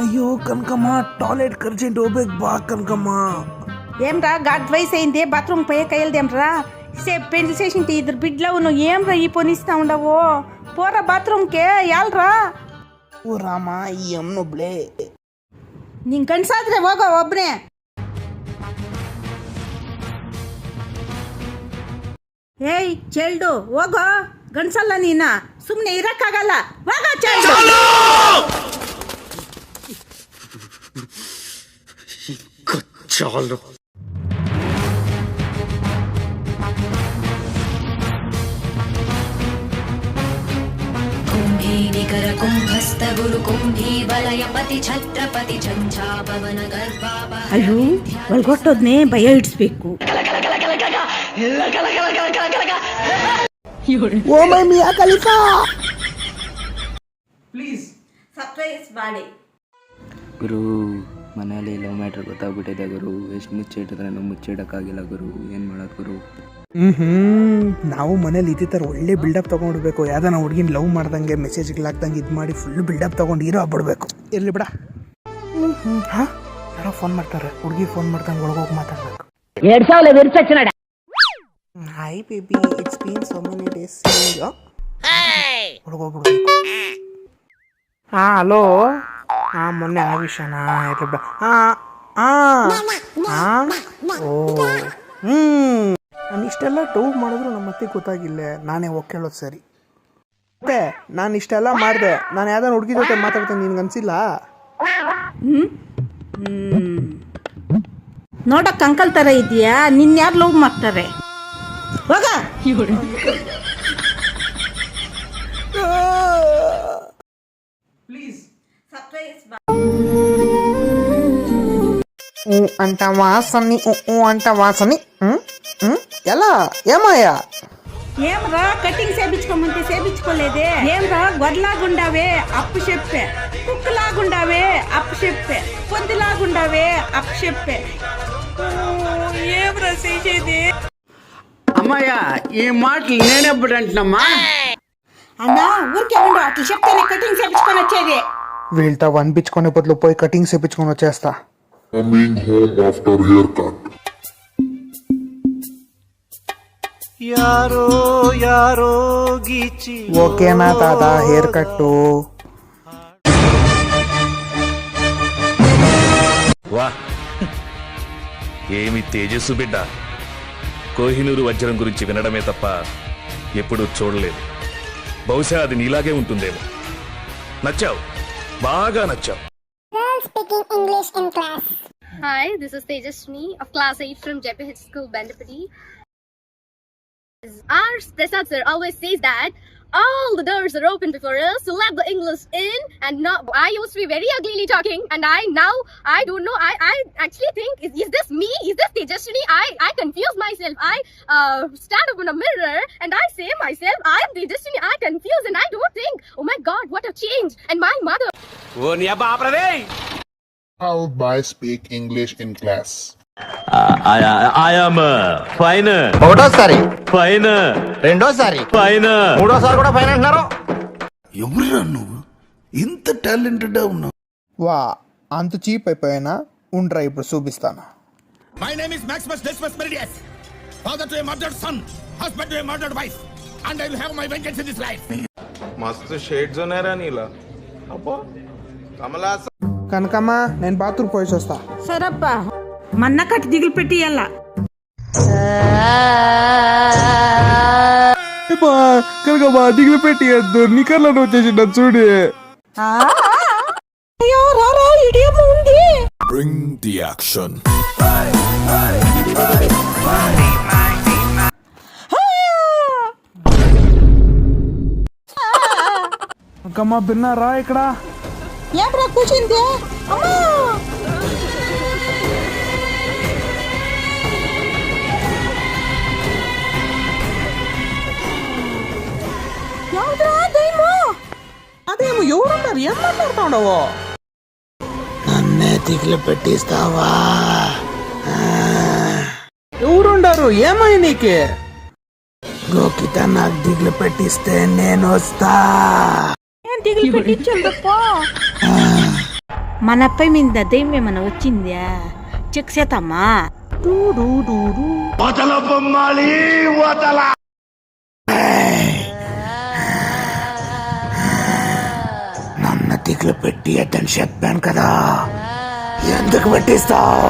అయ్యో Kanakamma toilet urgent ಹೋಗ್ಬೇಕು బా కనకమ్మ. ఏమ్రా గాడ్ వయసు అయింది బాత్రూమ్ పోయే కయ్యలదేమ్రా పెళ్లి చేసింటి ఇద్దరు బిడ్డలు నువ్వు ఏమ్రా ఈ పొనిస్తా ఉండవు పోరా బాత్రూమ్కే యాల్రా ಓ ರಾಮ ಈ ಅಮ್ಮನೊಬ್ಳೆ ನಿನ್ ಕಣ್ಸಾದ್ರೆ ಹೋಗೋ ಒಬ್ನೇ. ಏಯ್ ಚೈಲ್ಡು ಹೋಗೋ ಗಂಡ್ಸಲ್ಲ ನೀನ ಸುಮ್ಮನೆ ಇರಕ್ಕಾಗಲ್ಲ ಹೋಗೋ ಚೈಲ್ಡು. చాలు कुंभी निकर कुंभस्थ गुरु कुंभी वलयपति छत्रपति झंझापवन गर्भाप. ಅಯ್ಯೋ ಒಳಗೊಟ್ಟೋದ್ನೆ ಭಯ ಇಡ್ಸ್ಬೇಕು. ಓ ಮೈ ಮಿಯಾ ಖಲೀಫಾ ಪ್ಲೀಸ್ ಸರ್ಪ್ರೈಸ್ ಮಾಡಿ. ಗುರು ಮನೇಲಿ ಲವ್ ಮ್ಯಾಟ್ರ್ ಗೊತ್ತಾಗ್ಬಿಟ್ಟಿದೆ ಗುರು. ಎಷ್ಟು ಮುಚ್ಚಿಟ್ಟಿದ್ರೆ ಮುಚ್ಚಿಡಕ್ಕಾಗಿಲ್ಲ ಗುರು. ಏನು ಮಾಡೋದು ಗುರು? ನಾವು ಮನೇಲಿ ಇದೇ ಥರ ಒಳ್ಳೆ ಬಿಲ್ಡಪ್ ತೊಗೊಂಡ್ಬಿಡ್ಬೇಕು. ಯಾವ್ದಾನ ಹುಡುಗಿನ ಲವ್ ಮಾಡ್ದಂಗೆ ಮೆಸೇಜ್ಗಳಾಗ್ದಂಗೆ ಇದು ಮಾಡಿ ಫುಲ್ ಬಿಲ್ಡಪ್ ತೊಗೊಂಡು ಹೀರೋ ಆಗ್ಬಿಡ್ಬೇಕು. ಇರಲಿ ಬಿಡ. ಹಾಂ ಯಾರೋ ಫೋನ್ ಮಾಡ್ತಾರೆ. ಹುಡುಗಿ ಫೋನ್ ಮಾಡ್ದಂಗೆ ಒಳಗೋಗಿ ಮಾತಾಡ್ಬೇಕು. Hi baby it's been so many days ಒಳಗೋಗ್ಬಿಡ್ಬೇಕು. ಹಾಂ ಹಲೋ ಹಾಂ ಮೊನ್ನೆ ಆ ವಿಷಯನಾ ಇರಲಿ ಬಿಡ. ಹಾಂ ಹಾಂ ಓ ನಾನು ಇಷ್ಟೆಲ್ಲ ಟೌವ್ ಮಾಡಿದ್ರು ನಮ್ಮ ಮತ್ತೆ ಗೊತ್ತಾಗಿಲ್ಲ. ನಾನೇ ಹೋಗಿ ಕೇಳೋದು ಸರಿ. ಮತ್ತೆ ನಾನು ಇಷ್ಟೆಲ್ಲ ಮಾಡಿದೆ. ನಾನು ಯಾವ್ದಾನ ಹುಡುಗಿ ಜೊತೆ ಮಾತಾಡ್ತೇನೆ ನಿನ್ಗೆ ಅನ್ಸಿಲ್ಲ? ನೋಡಕ್ ಅಂಕಲ್ ತರ ಇದೆಯಾ? ನಿನ್ ಯಾರು ಲವ್ ಮಾಡ್ತಾರೆ? ಹೋಗ ಪ್ಲೀಸ್ ಸರ್ಪ್ರೈಸ್ అంట వాసని అంట వాసని ఎలా ఏమయ్యా? ఏమ్రా కటింగ్ చేపించుకోమంటే చేపించుకోలేదే? ఏమ్రా గొర్రెలాగుండావే అప్పు చెప్పే, కుక్కలాగుండావే అప్పు చెప్పే, పొందిలాగుండావే అప్పు చెప్పే. ఏమ్రా చేసేది? అమ్మాయ్యా ఈ మాటలు నేనెప్పుడు అంటున్నామ్మా? అన్నా ఊరికే ఉండు, అట్లా చెప్తేనే కటింగ్ చేపించుకొని వచ్చేది. వీళ్ళతో అనిపించుకునే బదులు పోయి కటింగ్ చేపించుకొని వచ్చేస్తా. Coming home after haircut. ಯಾರೋ ಯಾರೋ ಗೀಚಿ ఓకేనా తాత హెయిర్ కట్టు? వా ఏమి తేజస్సు బిడ్డ. కోహినూరు వజ్రం గురించి వినడమే తప్ప ఎప్పుడూ చూడలేదు. బహుశా అది నీలాగే ఉంటుందేమో. నచ్చావు, బాగా నచ్చావు. Speaking English in class. Hi, this is Tejaswini of class 8 from JPH School, Bandapati. Our Prasad sir always says that all the doors are open before us, so let the English in. And not, I used to be very uglily talking, and I don't know. I actually think is this me? Is this Tejaswini? I confuse myself. I stand up in a mirror and I say myself, I am Tejaswini. I confuse and I don't think, oh my God, what a change! And my mother. ఓ నీ అబ్బా ఆపరదే. How by speak English in class? I am fine. ఒకటోసారి Fine. రెండోసారి Fine. మూడోసారి కూడా fine అంటున్నారు. ఎవరురా నువ్వు ఇంత టాలెంటెడ్ ఉన్నావు? వా అంత చీప్ అయిపోయానా? ఉండ్రా ఇప్పుడు చూపిస్తాను. My name is Maximus Decimus Meridius, father to a murdered son, husband to a murdered wife, and I will have my vengeance in this life. మస్తు షేడ్స్ ఉన్నారా నీలా? అబ్బో కమలా కనకమ్మ నేను బాత్రూమ్ పోయేసి వస్తా. సరప్ప మన్న కట్టి దిగులు పెట్టి ఎలా కనకమ్మ దిగులు పెట్టి నికర్లో వచ్చేసి చూడు. ఉంది. Bring the action. కనకమ్మ బిన్నారా ఇక్కడ? ఏమ్రా కూర్చుంది? అమ్మా అదేమో ఎవరున్నారు? ఏం మాట్లాడుతున్నావు? నన్నే దిగులు పెట్టిస్తావా? ఎవరుండారు? ఏమై నీకే? గోకిత నాకు దిగులు పెట్టిస్తే నేను వస్తా. ఏం దిగులు పెట్టించండి మన అప్పై మీద దయ్యం ఏమన్నా వచ్చిందా చెక్ చేతమ్మా. నన్ను దిగులు పెట్టి అతను చెప్పాను కదా, ఎందుకు పెట్టిస్తావు?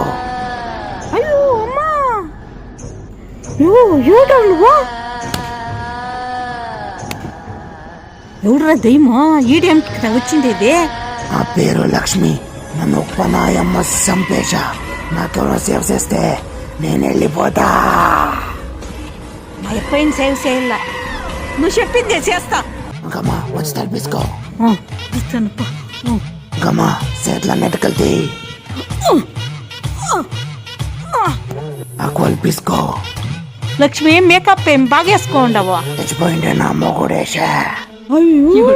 అయ్యో అమ్మా, ఏడా నువ్వు? ఎవడురా దయ్యమో? ఈడేంటి కదా వచ్చింది ఇది? ఆ పేరు లక్ష్మి. నన్ను ఉప్పనాయమ్మ చంపేశా. నాకెవరో సేవ్ చేస్తే నేను వెళ్ళిపోతా. మా అప్పని సేవ్ చేయాల. నువ్వు చెప్పిందే చేస్తా. గమ్మా వచ్చి తలపేసుకో. ఇస్తాను పో. గమ్మా చేతుల నెట్టకెళ్తే ఆ కొల్పేసుకో. లక్ష్మి మేకప్ ఏం బాగా వేసుకోండవు. తెచ్చిపోయిండే నా మొగుడేశా. అయ్యో